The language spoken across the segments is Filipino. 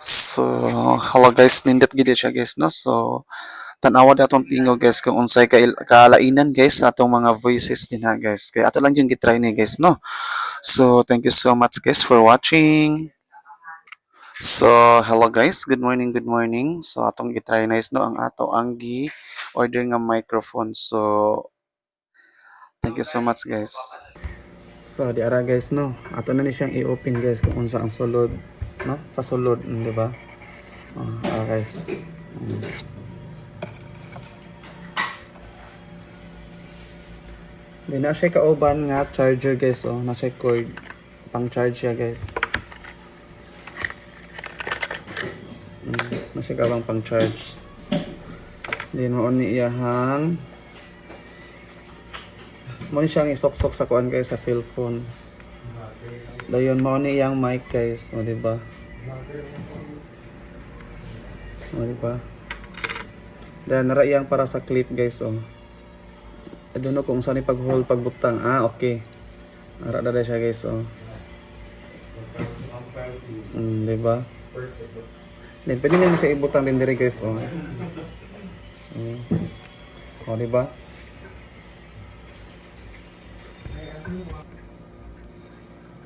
So, hello guys, nindot gid siya guys no. So, tanawa datong tingo guys kung unsay kaalainan guys sa atong mga voices din ha guys. Kaya ato lang yung gitry ni guys no. So, thank you so much guys for watching. So, hello guys, good morning, good morning. So, atong gitry na is no ang ato ang gi order nga microphone. So, thank you so much guys. So, di ara guys no. Ato na ni siyang i-open guys kung unsa ang sulod no sa sulod, di ba? Guys. Di na siya kauban nga charger guys oh, na siya cord pang charge siya guys. Na siya kauban pang charge. Di mo ni iyahang mo ni siyang isok-sok sa kuan guys sa cellphone. Dayon mo ni iyang mic guys, o di ba? O di ba? Dan nara iyang para sa clip guys oh. I don't know kung saan ipag-hold pagbutang. Okay. Ara na siya guys oh. Di ba? Then pwede na siya ibutang din dire guys oh. O di ba?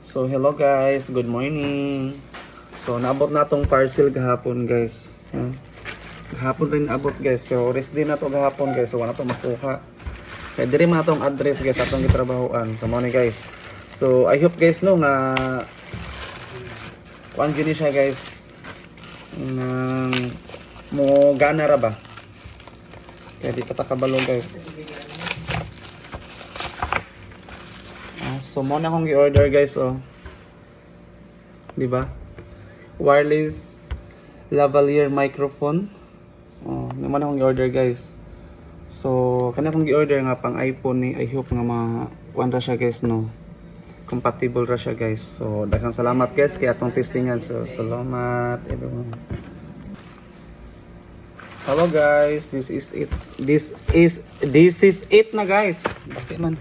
So hello guys, good morning. So naabot na tong parcel gahapon guys. Gahapon rin abot guys, pero rest din na to gahapon guys. So wala to makuha. Kaya diri man atong address guys atong gitrabahoan. Come on guys. So I hope guys no nga kuan gyud siya guys. Mo gana ra ba? Kaya di pa ta kabalo guys. So mo na akong i-order guys oh. 'Di ba? Wireless lavalier microphone. Naman akong i-order guys. So kana akong i-order nga pang iPhone ni I hope nga kuan ra siya guys no. Compatible ra siya guys. So daghang salamat guys kay atong testingan. So salamat everyone. Hello guys, this is it. This is it na guys. Bakit man